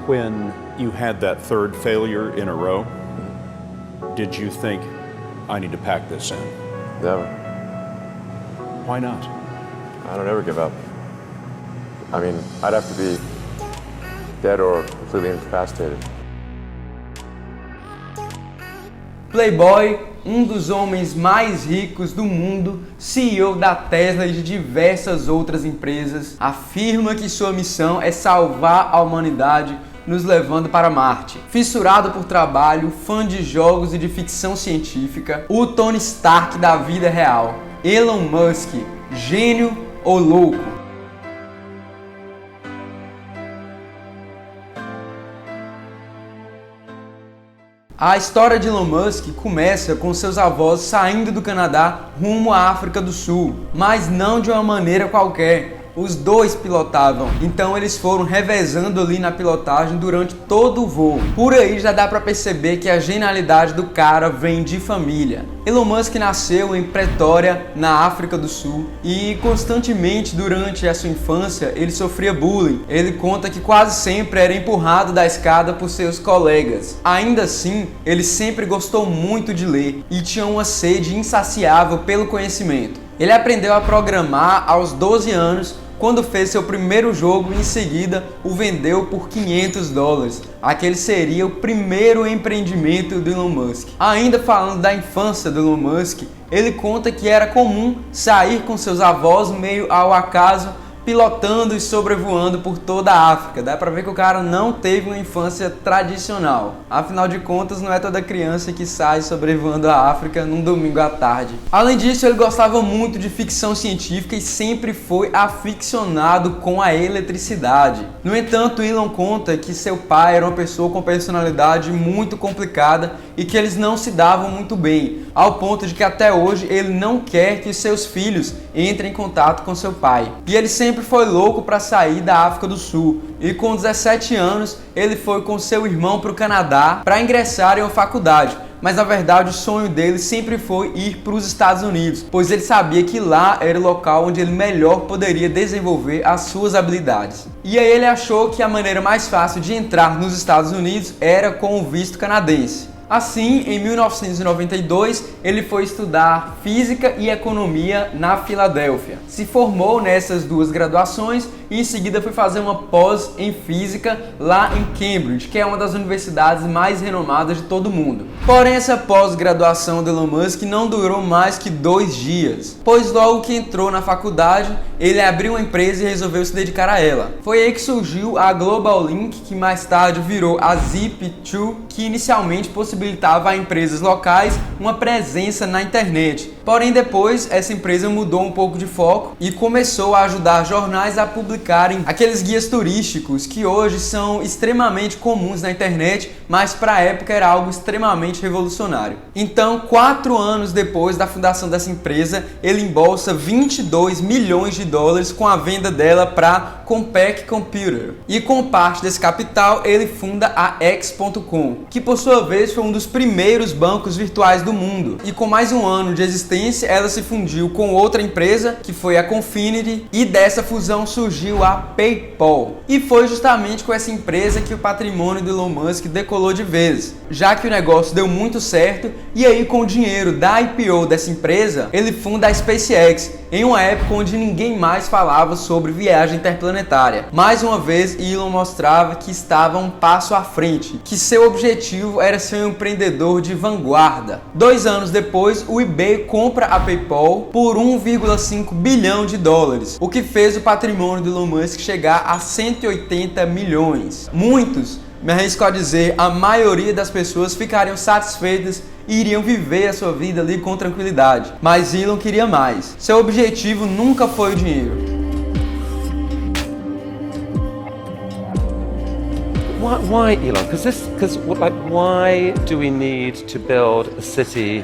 When you had that third failure in a row, did you think, I need to pack this in? Never. Why not? I don't ever give up. I mean, I'd have to be dead or completely incapacitated. Playboy, um dos homens mais ricos do mundo, CEO da Tesla e de diversas outras empresas, afirma que sua missão é salvar a humanidade, nos levando para Marte. Fissurado por trabalho, fã de jogos e de ficção científica, o Tony Stark da vida real. Elon Musk, gênio ou louco? A história de Elon Musk começa com seus avós saindo do Canadá rumo à África do Sul, mas não de uma maneira qualquer. Os dois pilotavam, então eles foram revezando ali na pilotagem durante todo o voo. Por aí já dá pra perceber que a genialidade do cara vem de família. Elon Musk nasceu em Pretória, na África do Sul, e constantemente durante a sua infância ele sofria bullying. Ele conta que quase sempre era empurrado da escada por seus colegas. Ainda assim, ele sempre gostou muito de ler e tinha uma sede insaciável pelo conhecimento. Ele aprendeu a programar aos 12 anos, quando fez seu primeiro jogo e em seguida o vendeu por $500. Aquele seria o primeiro empreendimento do Elon Musk. Ainda falando da infância do Elon Musk, ele conta que era comum sair com seus avós meio ao acaso, pilotando e sobrevoando por toda a África. Dá pra ver que o cara não teve uma infância tradicional. Afinal de contas, não é toda criança que sai sobrevoando a África num domingo à tarde. Além disso, ele gostava muito de ficção científica e sempre foi aficionado com a eletricidade. No entanto, Elon conta que seu pai era uma pessoa com personalidade muito complicada e que eles não se davam muito bem, ao ponto de que até hoje ele não quer que seus filhos entrem em contato com seu pai. E ele sempre foi louco para sair da África do Sul e com 17 anos ele foi com seu irmão para o Canadá para ingressar em uma faculdade. Mas na verdade o sonho dele sempre foi ir para os Estados Unidos, pois ele sabia que lá era o local onde ele melhor poderia desenvolver as suas habilidades. E aí ele achou que a maneira mais fácil de entrar nos Estados Unidos era com o visto canadense. Assim, em 1992, ele foi estudar Física e Economia na Filadélfia. Se formou nessas duas graduações e em seguida foi fazer uma pós em Física lá em Cambridge, que é uma das universidades mais renomadas de todo o mundo. Porém, essa pós-graduação de Elon Musk não durou mais que 2 dias, pois logo que entrou na faculdade, ele abriu uma empresa e resolveu se dedicar a ela. Foi aí que surgiu a Global Link, que mais tarde virou a Zip2, que inicialmente possibilitava a empresas locais uma presença na internet. Porém, depois, essa empresa mudou um pouco de foco e começou a ajudar jornais a publicarem aqueles guias turísticos que hoje são extremamente comuns na internet, mas para a época era algo extremamente revolucionário. Então, 4 anos depois da fundação dessa empresa, ele embolsa $22 milhões com a venda dela para Compaq Computer. E com parte desse capital, ele funda a X.com, que por sua vez foi um dos primeiros bancos virtuais do mundo. E com mais um ano de existência, ela se fundiu com outra empresa, que foi a Confinity, e dessa fusão surgiu a PayPal. E foi justamente com essa empresa que o patrimônio do Elon Musk decolou de vez, já que o negócio deu muito certo, e aí com o dinheiro da IPO dessa empresa, ele funda a SpaceX, em uma época onde ninguém mais falava sobre viagem interplanetária. Mais uma vez, Elon mostrava que estava um passo à frente, que seu objetivo era ser um empreendedor de vanguarda. 2 anos depois, o eBay compra a PayPal por $1,5 bilhão, o que fez o patrimônio do Elon Musk chegar a 180 milhões. Muitos, me arrisco a dizer, a maioria das pessoas ficariam satisfeitas e iriam viver a sua vida ali com tranquilidade. Mas Elon queria mais. Seu objetivo nunca foi o dinheiro. Why Elon? Why do we need to build a city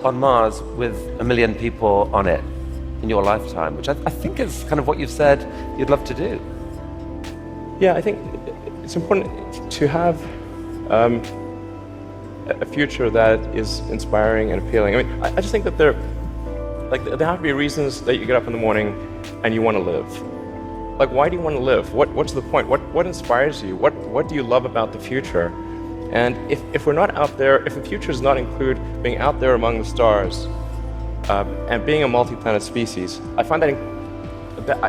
on Mars with 1 million people on it in your lifetime? Which I think is kind of what you've said you'd love to do. Yeah, I think it's important to have a future that is inspiring and appealing. I mean, I just think that there have to be reasons that you get up in the morning and you want to live. Like, why do you want to live? What's the point? What inspires you? What do you love about the future? And if we're not out there, if the future does not include being out there among the stars and being a multi-planet species, I find that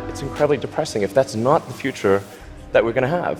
it's incredibly depressing if that's not the future that we're going to have.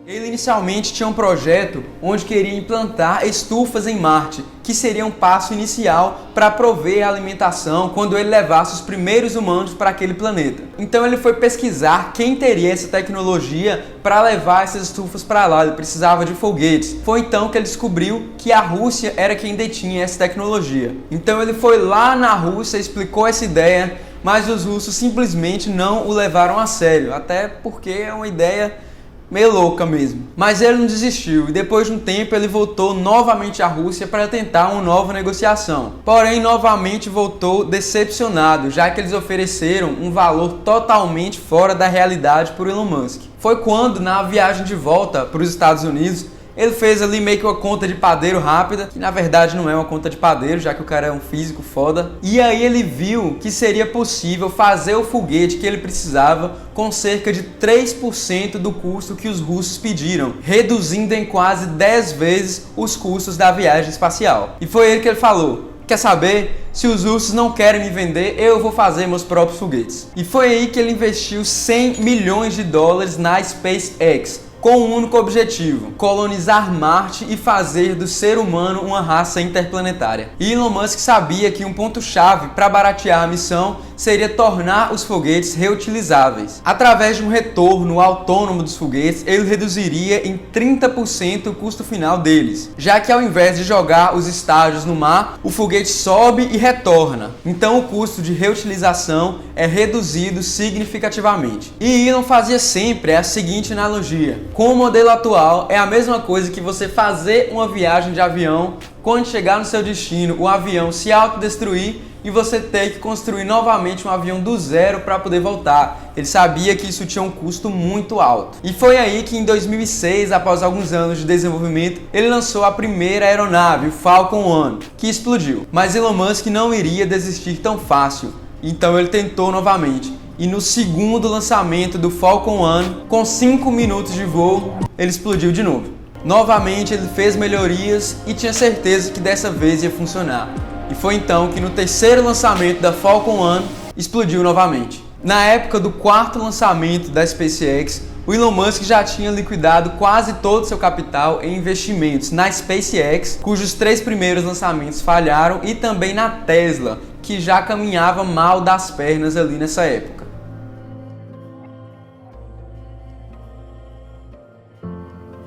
Ele inicialmente tinha um projeto onde queria implantar estufas em Marte, que seria um passo inicial para prover a alimentação quando ele levasse os primeiros humanos para aquele planeta. Então ele foi pesquisar quem teria essa tecnologia para levar essas estufas para lá, ele precisava de foguetes. Foi então que ele descobriu que a Rússia era quem detinha essa tecnologia. Então ele foi lá na Rússia, explicou essa ideia, mas os russos simplesmente não o levaram a sério, até porque é uma ideia meio louca mesmo. Mas ele não desistiu e depois de um tempo ele voltou novamente à Rússia para tentar uma nova negociação. Porém, novamente voltou decepcionado, já que eles ofereceram um valor totalmente fora da realidade por Elon Musk. Foi quando, na viagem de volta para os Estados Unidos, ele fez ali meio que uma conta de padeiro rápida, que na verdade não é uma conta de padeiro, já que o cara é um físico foda. E aí ele viu que seria possível fazer o foguete que ele precisava com cerca de 3% do custo que os russos pediram, reduzindo em quase 10 vezes os custos da viagem espacial. E foi ele que ele falou: quer saber? Se os russos não querem me vender, eu vou fazer meus próprios foguetes. E foi aí que ele investiu 100 milhões de dólares na SpaceX, com um único objetivo: colonizar Marte e fazer do ser humano uma raça interplanetária. E Elon Musk sabia que um ponto-chave para baratear a missão seria tornar os foguetes reutilizáveis. Através de um retorno autônomo dos foguetes, ele reduziria em 30% o custo final deles, já que ao invés de jogar os estágios no mar, o foguete sobe e retorna. Então o custo de reutilização é reduzido significativamente. E Elon fazia sempre a seguinte analogia: com o modelo atual, é a mesma coisa que você fazer uma viagem de avião, quando chegar no seu destino, o avião se autodestruir e você ter que construir novamente um avião do zero para poder voltar. Ele sabia que isso tinha um custo muito alto. E foi aí que em 2006, após alguns anos de desenvolvimento, ele lançou a primeira aeronave, o Falcon 1, que explodiu. Mas Elon Musk não iria desistir tão fácil, então ele tentou novamente. E no segundo lançamento do Falcon 1, com 5 minutos de voo, ele explodiu de novo. Novamente ele fez melhorias e tinha certeza que dessa vez ia funcionar. E foi então que no terceiro lançamento da Falcon 1, explodiu novamente. Na época do quarto lançamento da SpaceX, o Elon Musk já tinha liquidado quase todo o seu capital em investimentos na SpaceX, cujos 3 primeiros lançamentos falharam, e também na Tesla, que já caminhava mal das pernas ali nessa época.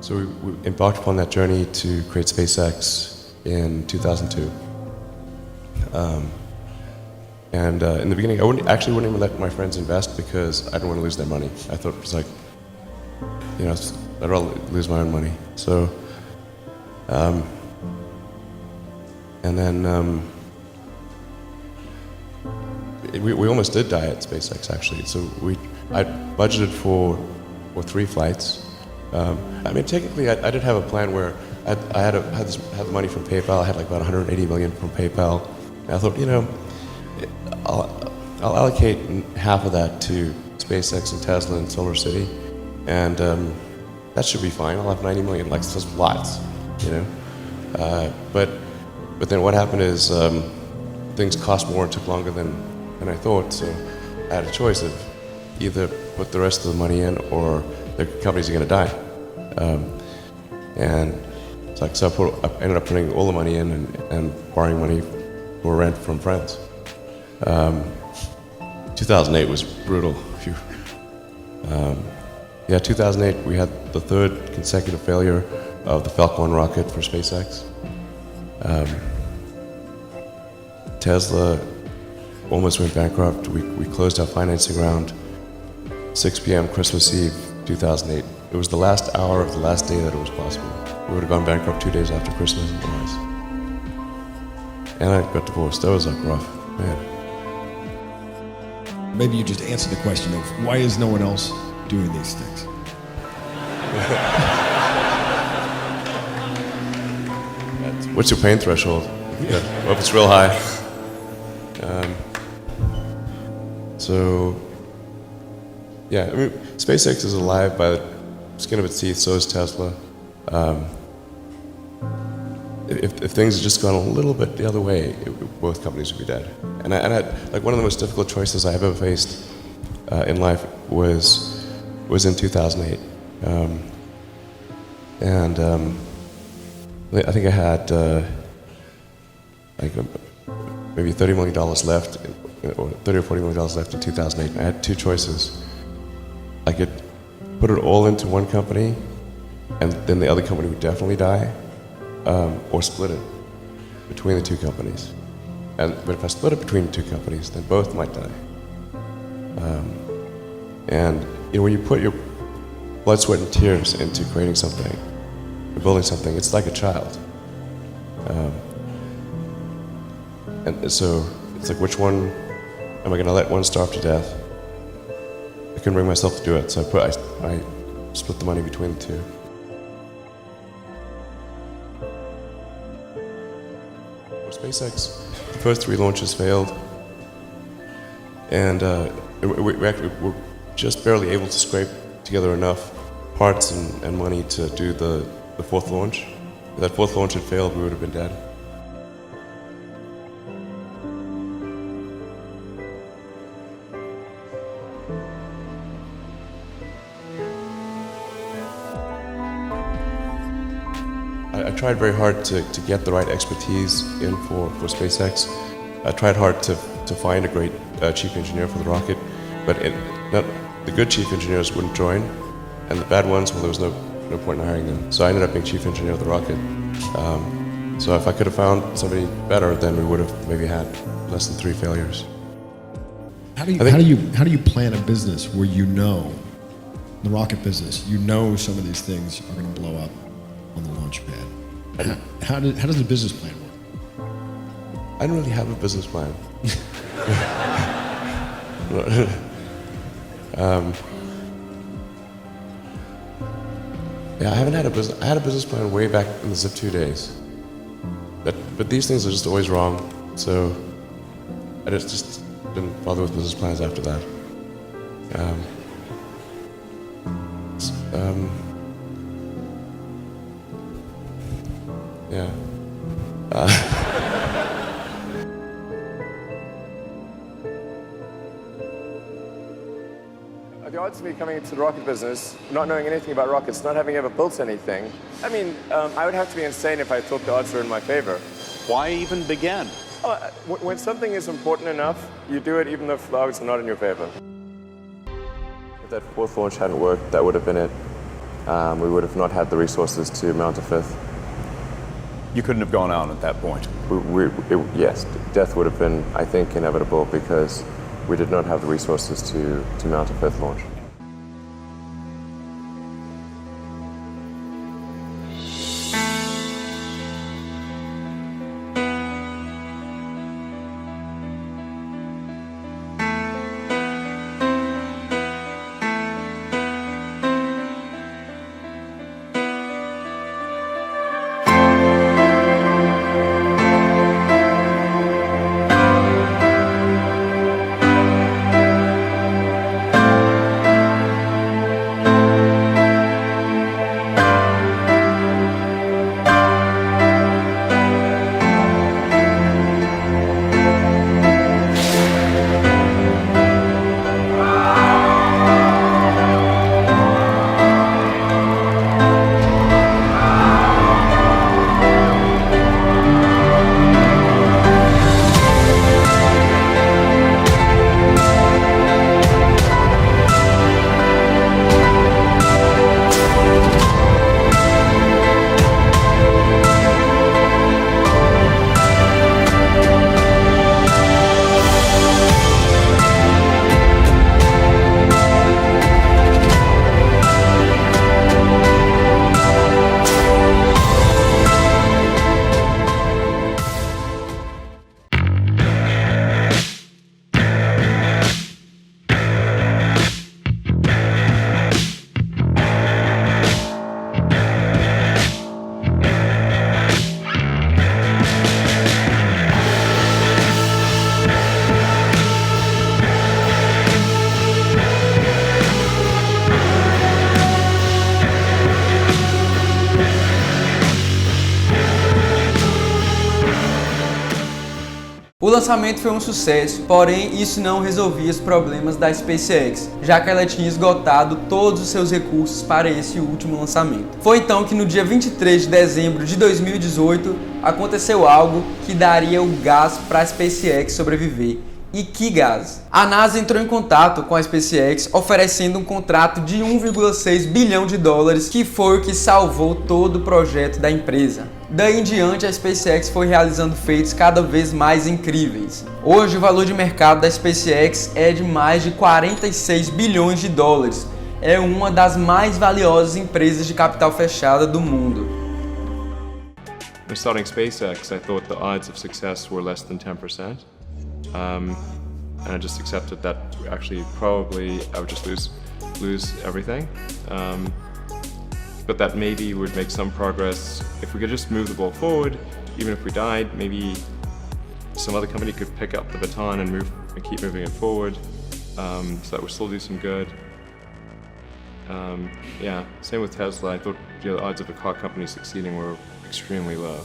So we embarked upon that journey to create SpaceX in 2002. In the beginning, I wouldn't even let my friends invest because I didn't want to lose their money. I thought it was like, I'd rather lose my own money. So, we almost did die at SpaceX actually. So I budgeted for 3 flights. Technically, I did have a plan where I had the money from PayPal. I had like about 180 million from PayPal. And I thought, I'll allocate half of that to SpaceX and Tesla and Solar City, and that should be fine. I'll have 90 million. Like, that's lots, But then what happened is things cost more and took longer than I thought. So I had a choice of either put the rest of the money in or the companies are going to die. I ended up putting all the money in and borrowing money for rent from friends. 2008 was brutal. 2008 we had the 3rd consecutive failure of the Falcon 1 rocket for SpaceX. Tesla almost went bankrupt. We closed our financing round 6 p.m. Christmas Eve 2008. It was the last hour of the last day that it was possible. We would have gone bankrupt 2 days after Christmas otherwise. And I got divorced. That was like rough, man. Maybe you just answered the question of why is no one else doing these things? What's your pain threshold? Well, if it's real high. Yeah, I mean, SpaceX is alive by the skin of its teeth. So is Tesla. If things had just gone a little bit the other way, both companies would be dead. And I had, like, one of the most difficult choices I have ever faced in life was in 2008. I think I had maybe $30 million left, or $30 or $40 million left in 2008. I had two choices. I could put it all into one company, and then the other company would definitely die, or split it between the two companies. But if I split it between the two companies, then both might die. And when you put your blood, sweat, and tears into creating something, or building something, it's like a child. And so it's like, which one am I going to let one starve to death? I couldn't bring myself to do it, so I split the money between the two. For SpaceX, the first 3 launches failed, and we actually were just barely able to scrape together enough parts and money to do the 4th launch. If that 4th launch had failed, we would have been dead. I tried very hard to get the right expertise in for SpaceX. I tried hard to find a great chief engineer for the rocket, but the good chief engineers wouldn't join, and the bad ones, well, there was no point in hiring them. So I ended up being chief engineer of the rocket. So if I could have found somebody better, then we would have maybe had less than 3 failures. How do you plan a business where you know, the rocket business, you know some of these things are going to blow up on the launch pad? How does the business plan work? I don't really have a business plan. Yeah, I haven't had a business. I had a business plan way back in the Zip2 days. But these things are just always wrong. So I just didn't bother with business plans after that. Yeah. The odds of me coming into the rocket business, not knowing anything about rockets, not having ever built anything, I mean, I would have to be insane if I thought the odds were in my favor. Why even begin? When something is important enough, you do it even if the odds are not in your favor. If that 4th launch hadn't worked, that would have been it. We would have not had the resources to mount a 5th. You couldn't have gone out at that point. Yes, death would have been, I think, inevitable because we did not have the resources to mount a 5th launch. O lançamento foi um sucesso, porém isso não resolvia os problemas da SpaceX, já que ela tinha esgotado todos os seus recursos para esse último lançamento. Foi então que no dia 23 de dezembro de 2018 aconteceu algo que daria o gás para a SpaceX sobreviver. E que gás? A NASA entrou em contato com a SpaceX oferecendo um contrato de 1,6 bilhão de dólares, que foi o que salvou todo o projeto da empresa. Daí em diante, a SpaceX foi realizando feitos cada vez mais incríveis. Hoje, o valor de mercado da SpaceX é de mais de 46 bilhões de dólares. É uma das mais valiosas empresas de capital fechada do mundo. When starting SpaceX, I thought the odds of success were less than 10%. And I just accepted that actually probably I would just lose everything. But that maybe would make some progress if we could just move the ball forward. Even if we died, maybe some other company could pick up the baton and keep moving it forward, so that would still do some good. Yeah, same with Tesla. I thought the odds of a car company succeeding were extremely low.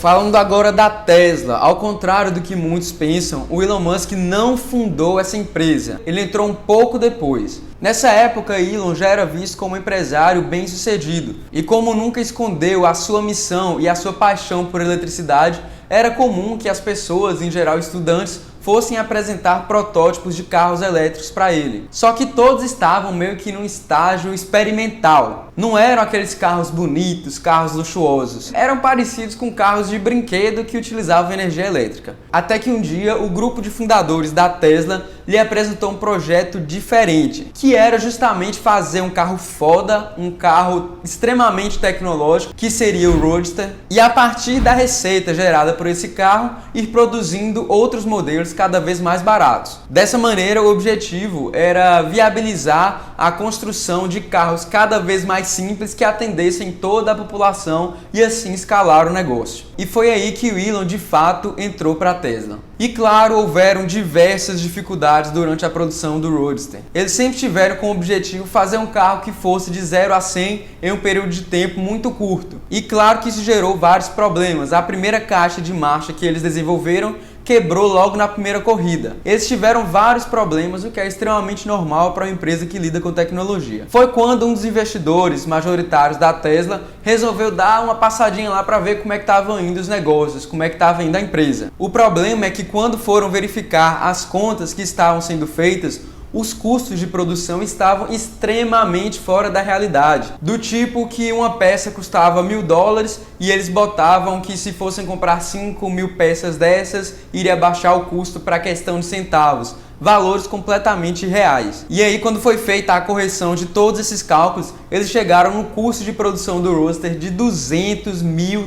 Falando agora da Tesla, ao contrário do que muitos pensam, o Elon Musk não fundou essa empresa, ele entrou um pouco depois. Nessa época, Elon já era visto como um empresário bem-sucedido, e como nunca escondeu a sua missão e a sua paixão por eletricidade, era comum que as pessoas, em geral estudantes, fossem apresentar protótipos de carros elétricos para ele. Só que todos estavam meio que num estágio experimental. Não eram aqueles carros bonitos, carros luxuosos. Eram parecidos com carros de brinquedo que utilizavam energia elétrica. Até que um dia o grupo de fundadores da Tesla lhe apresentou um projeto diferente, que era justamente fazer um carro foda, um carro extremamente tecnológico, que seria o Roadster, e a partir da receita gerada por esse carro, ir produzindo outros modelos cada vez mais baratos. Dessa maneira, o objetivo era viabilizar a construção de carros cada vez mais simples que atendessem toda a população e assim escalar o negócio. E foi aí que o Elon de fato entrou para a Tesla. E claro, houveram diversas dificuldades durante a produção do Roadster. Eles sempre tiveram como objetivo fazer um carro que fosse de 0 a 100 em um período de tempo muito curto. E claro que isso gerou vários problemas. A primeira caixa de marcha que eles desenvolveram quebrou logo na primeira corrida. Eles tiveram vários problemas, o que é extremamente normal para uma empresa que lida com tecnologia. Foi quando um dos investidores majoritários da Tesla resolveu dar uma passadinha lá para ver como é que estavam indo os negócios, como é que estava indo a empresa. O problema é que quando foram verificar as contas que estavam sendo feitas, os custos de produção estavam extremamente fora da realidade. Do tipo que uma peça custava $1.000 e eles botavam que se fossem comprar 5.000 peças dessas, iria baixar o custo para a questão de centavos. Valores completamente reais. E aí, quando foi feita a correção de todos esses cálculos, eles chegaram no custo de produção do Roadster de $200 mil.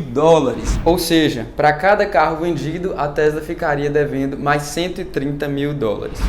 Ou seja, para cada carro vendido, a Tesla ficaria devendo mais $130 mil.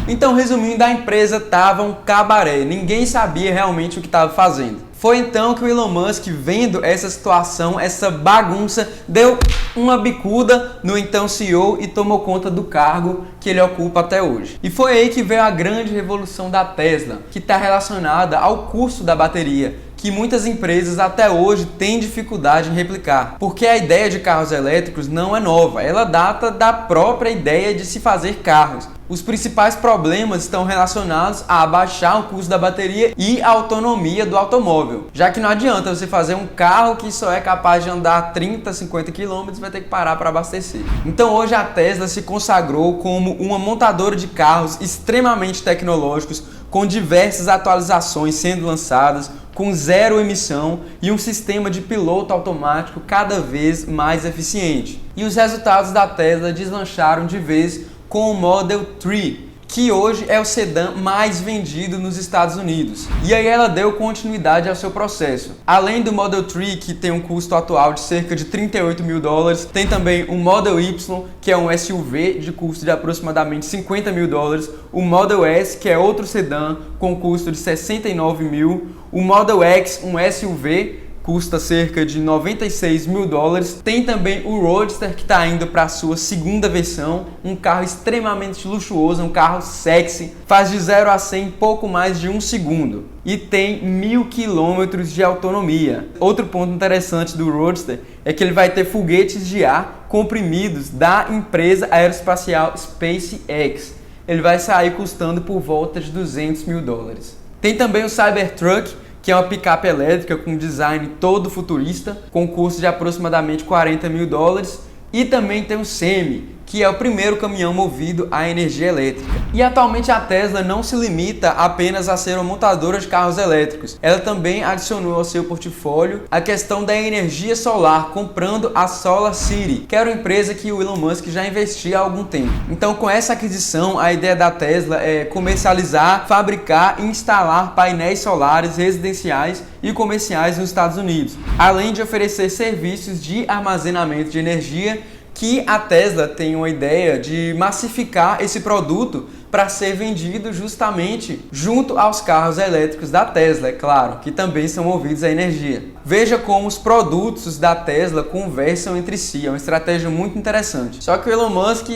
Então, resumindo, a empresa estava um cabaré. Ninguém sabia realmente o que estava fazendo. Foi então que o Elon Musk, vendo essa situação, essa bagunça, deu uma bicuda no então CEO e tomou conta do cargo que ele ocupa até hoje. E foi aí que veio a grande revolução da Tesla, que está relacionada ao custo da bateria, que muitas empresas até hoje têm dificuldade em replicar, porque a ideia de carros elétricos não é nova, ela data da própria ideia de se fazer carros. Os principais problemas estão relacionados a abaixar o custo da bateria e a autonomia do automóvel, já que não adianta você fazer um carro que só é capaz de andar 30, 50 km e vai ter que parar para abastecer. Então hoje a Tesla se consagrou como uma montadora de carros extremamente tecnológicos, com diversas atualizações sendo lançadas, com zero emissão e um sistema de piloto automático cada vez mais eficiente. E os resultados da Tesla deslancharam de vez com o Model 3, que hoje é o sedã mais vendido nos Estados Unidos. E aí ela deu continuidade ao seu processo. Além do Model 3, que tem um custo atual de cerca de 38 mil dólares, tem também o Model Y, que é um SUV de custo de aproximadamente 50 mil dólares, o Model S, que é outro sedã com custo de 69 mil, o Model X, um SUV, custa cerca de 96 mil dólares. Tem também o Roadster, que está indo para a sua segunda versão, um carro extremamente luxuoso, um carro sexy, faz de 0 a 100 em pouco mais de 1 segundo e tem 1000 quilômetros de autonomia. Outro ponto interessante do Roadster é que ele vai ter foguetes de ar comprimidos da empresa aeroespacial SpaceX. Ele vai sair custando por volta de 200 mil dólares. Tem também o Cybertruck, que é uma picape elétrica com design todo futurista, com custo de aproximadamente 40 mil dólares. E também tem o Semi, que é o primeiro caminhão movido a energia elétrica. E atualmente a Tesla não se limita apenas a ser uma montadora de carros elétricos. Ela também adicionou ao seu portfólio a questão da energia solar, comprando a SolarCity, que era uma empresa que o Elon Musk já investia há algum tempo. Então, com essa aquisição, a ideia da Tesla é comercializar, fabricar e instalar painéis solares residenciais e comerciais nos Estados Unidos, além de oferecer serviços de armazenamento de energia, que a Tesla tem uma ideia de massificar esse produto para ser vendido justamente junto aos carros elétricos da Tesla, é claro, que também são movidos a energia. Veja como os produtos da Tesla conversam entre si, é uma estratégia muito interessante. Só que o Elon Musk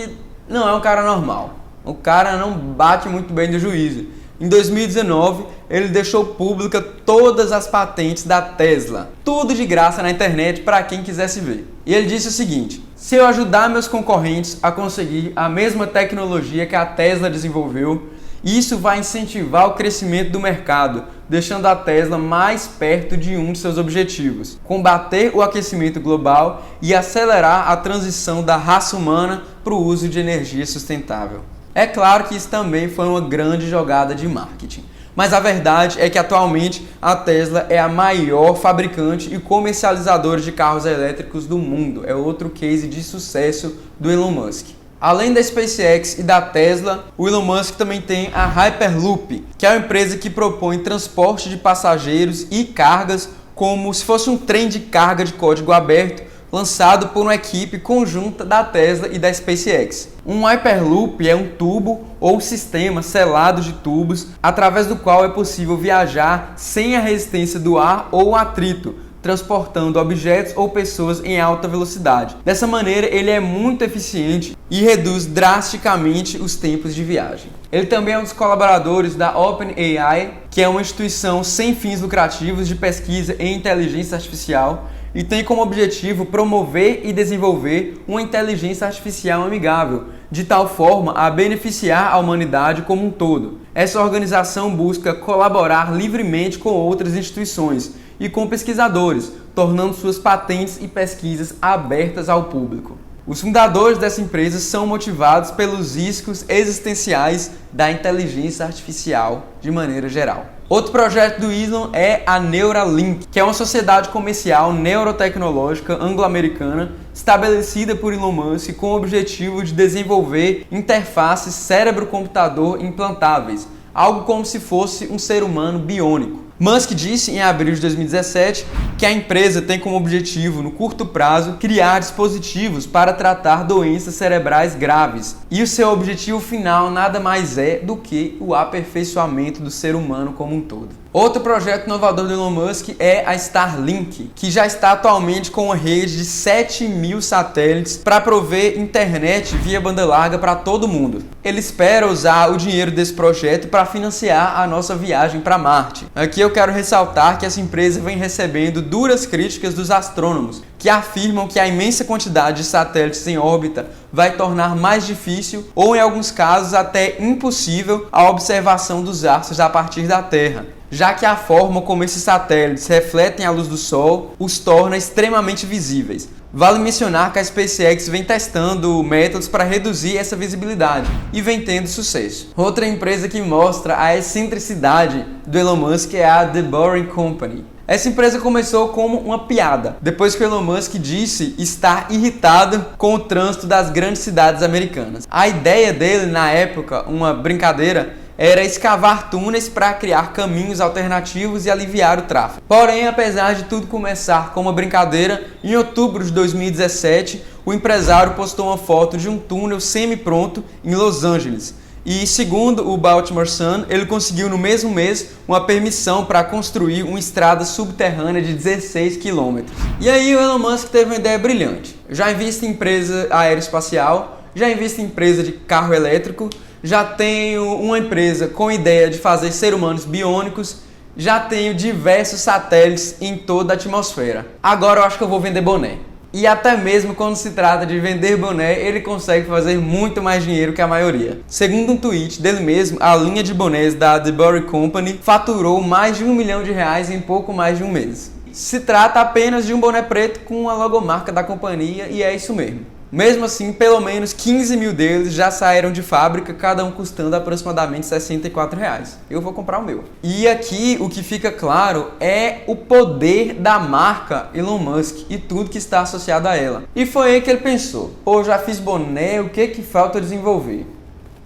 não é um cara normal, o cara não bate muito bem do juízo. Em 2019, ele deixou pública todas as patentes da Tesla, tudo de graça na internet para quem quisesse ver. E ele disse o seguinte: se eu ajudar meus concorrentes a conseguir a mesma tecnologia que a Tesla desenvolveu, isso vai incentivar o crescimento do mercado, deixando a Tesla mais perto de um de seus objetivos: combater o aquecimento global e acelerar a transição da raça humana para o uso de energia sustentável. É claro que isso também foi uma grande jogada de marketing, mas a verdade é que atualmente a Tesla é a maior fabricante e comercializadora de carros elétricos do mundo. É outro case de sucesso do Elon Musk. Além da SpaceX e da Tesla, o Elon Musk também tem a Hyperloop, que é uma empresa que propõe transporte de passageiros e cargas como se fosse um trem de carga de código aberto, lançado por uma equipe conjunta da Tesla e da SpaceX. Um Hyperloop é um tubo ou sistema selado de tubos através do qual é possível viajar sem a resistência do ar ou atrito, transportando objetos ou pessoas em alta velocidade. Dessa maneira, ele é muito eficiente e reduz drasticamente os tempos de viagem. Ele também é um dos colaboradores da OpenAI, que é uma instituição sem fins lucrativos de pesquisa em inteligência artificial, e tem como objetivo promover e desenvolver uma inteligência artificial amigável, de tal forma a beneficiar a humanidade como um todo. Essa organização busca colaborar livremente com outras instituições e com pesquisadores, tornando suas patentes e pesquisas abertas ao público. Os fundadores dessa empresa são motivados pelos riscos existenciais da inteligência artificial de maneira geral. Outro projeto do Elon é a Neuralink, que é uma sociedade comercial neurotecnológica anglo-americana estabelecida por Elon Musk com o objetivo de desenvolver interfaces cérebro-computador implantáveis, algo como se fosse um ser humano biônico. Musk disse em abril de 2017 que a empresa tem como objetivo, no curto prazo, criar dispositivos para tratar doenças cerebrais graves. E o seu objetivo final nada mais é do que o aperfeiçoamento do ser humano como um todo. Outro projeto inovador do Elon Musk é a Starlink, que já está atualmente com uma rede de 7.000 satélites para prover internet via banda larga para todo mundo. Ele espera usar o dinheiro desse projeto para financiar a nossa viagem para Marte. Aqui eu quero ressaltar que essa empresa vem recebendo duras críticas dos astrônomos, que afirmam que a imensa quantidade de satélites em órbita vai tornar mais difícil, ou em alguns casos até impossível, a observação dos astros a partir da Terra, já que a forma como esses satélites refletem a luz do Sol os torna extremamente visíveis. Vale mencionar que a SpaceX vem testando métodos para reduzir essa visibilidade e vem tendo sucesso. Outra empresa que mostra a excentricidade do Elon Musk é a The Boring Company. Essa empresa começou como uma piada, depois que o Elon Musk disse estar irritado com o trânsito das grandes cidades americanas. A ideia dele, na época, uma brincadeira, era escavar túneis para criar caminhos alternativos e aliviar o tráfego. Porém, apesar de tudo começar como uma brincadeira, em outubro de 2017, o empresário postou uma foto de um túnel semi-pronto em Los Angeles. E segundo o Baltimore Sun, ele conseguiu no mesmo mês uma permissão para construir uma estrada subterrânea de 16 quilômetros. E aí o Elon Musk teve uma ideia brilhante. Já invista em empresa aeroespacial, já invista em empresa de carro elétrico, já tenho uma empresa com ideia de fazer seres humanos biônicos, já tenho diversos satélites em toda a atmosfera. Agora eu acho que eu vou vender boné. E até mesmo quando se trata de vender boné, ele consegue fazer muito mais dinheiro que a maioria. Segundo um tweet dele mesmo, a linha de bonés da The Boring Company faturou mais de R$1 milhão em pouco mais de um mês. Se trata apenas de um boné preto com a logomarca da companhia e é isso mesmo. Mesmo assim, pelo menos 15 mil deles já saíram de fábrica, cada um custando aproximadamente R$64. Eu vou comprar o meu. E aqui o que fica claro é o poder da marca Elon Musk e tudo que está associado a ela. E foi aí que ele pensou, pô, já fiz boné, o que falta desenvolver?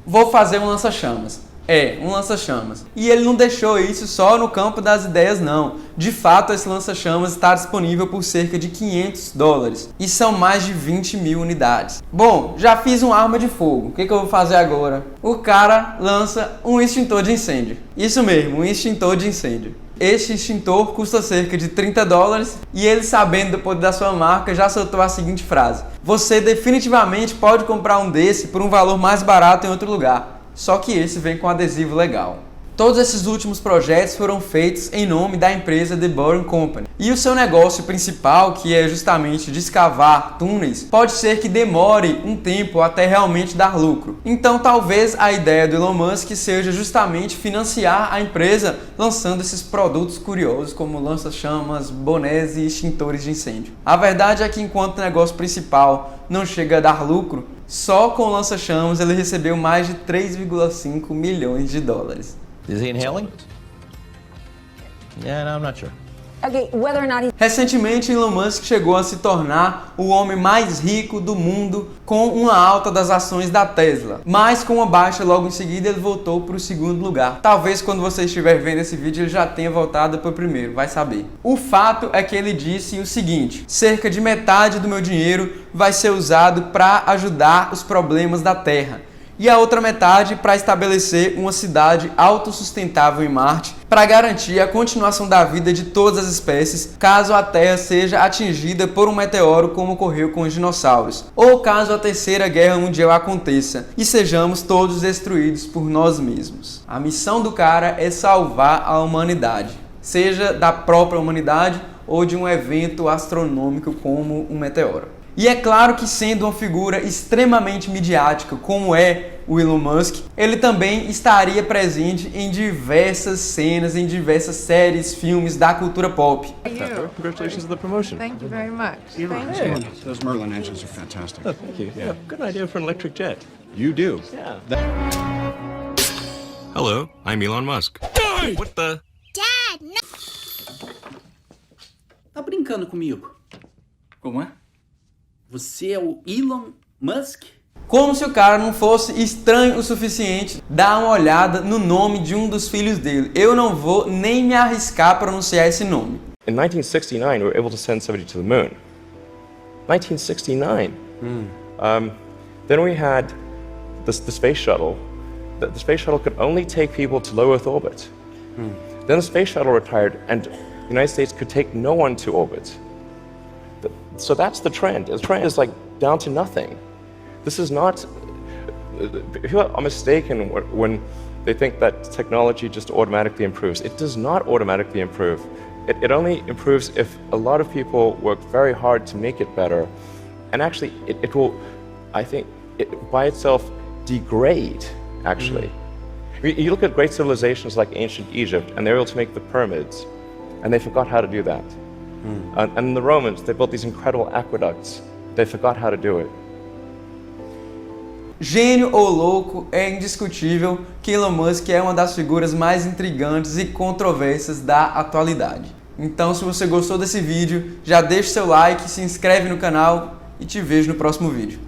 Vou fazer um lança-chamas. Um lança-chamas. E ele não deixou isso só no campo das ideias, não. De fato, esse lança-chamas está disponível por cerca de $500. E são mais de 20 mil unidades. Bom, já fiz uma arma de fogo. O que eu vou fazer agora? O cara lança um extintor de incêndio. Isso mesmo, um extintor de incêndio. Este extintor custa cerca de $30 e ele, sabendo do poder da sua marca, já soltou a seguinte frase: você definitivamente pode comprar um desse por um valor mais barato em outro lugar. Só que esse vem com adesivo legal. Todos esses últimos projetos foram feitos em nome da empresa The Boring Company. E o seu negócio principal, que é justamente de escavar túneis, pode ser que demore um tempo até realmente dar lucro. Então talvez a ideia do Elon Musk seja justamente financiar a empresa lançando esses produtos curiosos como lança-chamas, bonés e extintores de incêndio. A verdade é que enquanto o negócio principal não chega a dar lucro, só com o lança-chamas ele recebeu mais de $3,5 milhões. Is he inhaling? Yeah, no, I'm not sure. Okay, whether or not he... Recentemente, Elon Musk chegou a se tornar o homem mais rico do mundo com uma alta das ações da Tesla. Mas com uma baixa logo em seguida, ele voltou para o segundo lugar. Talvez quando você estiver vendo esse vídeo, ele já tenha voltado para o primeiro, vai saber. O fato é que ele disse o seguinte: cerca de metade do meu dinheiro vai ser usado para ajudar os problemas da Terra. E a outra metade para estabelecer uma cidade autossustentável em Marte, para garantir a continuação da vida de todas as espécies, caso a Terra seja atingida por um meteoro como ocorreu com os dinossauros, ou caso a Terceira Guerra Mundial aconteça e sejamos todos destruídos por nós mesmos. A missão do cara é salvar a humanidade, seja da própria humanidade ou de um evento astronômico como um meteoro. E é claro que, sendo uma figura extremamente midiática como é o Elon Musk, ele também estaria presente em diversas cenas, em diversas séries, filmes da cultura pop. Congratulations on the promotion. Thank you very much. Thank you. Those Merlin engines are fantastic. Oh, thank you. Yeah, good idea for an electric jet. You do. Yeah. Hello, I'm Elon Musk. What the? Dad, no! Tá brincando comigo? Como é? Você é o Elon Musk? Como se o cara não fosse estranho o suficiente, dá uma olhada no nome de um dos filhos dele. Eu não vou nem me arriscar a pronunciar esse nome. In 1969, we were able to send somebody to the moon. 1969. Then we had the space shuttle. The space shuttle could only take people to low Earth orbit. Then the space shuttle retired, and the United States could take no one to orbit. So that's the trend. The trend is like down to nothing. This is not. People are mistaken when they think that technology just automatically improves. It does not automatically improve. It only improves if a lot of people work very hard to make it better. And actually, it will, I think, by itself degrade, actually. You look at great civilizations like ancient Egypt, and they were able to make the pyramids, and they forgot how to do that. And the Romans, they built these incredible aqueducts. They forgot how to do it. Gênio ou louco, é indiscutível que Elon Musk é uma das figuras mais intrigantes e controversas da atualidade. Então, se você gostou desse vídeo, já deixa seu like, se inscreve no canal e te vejo no próximo vídeo.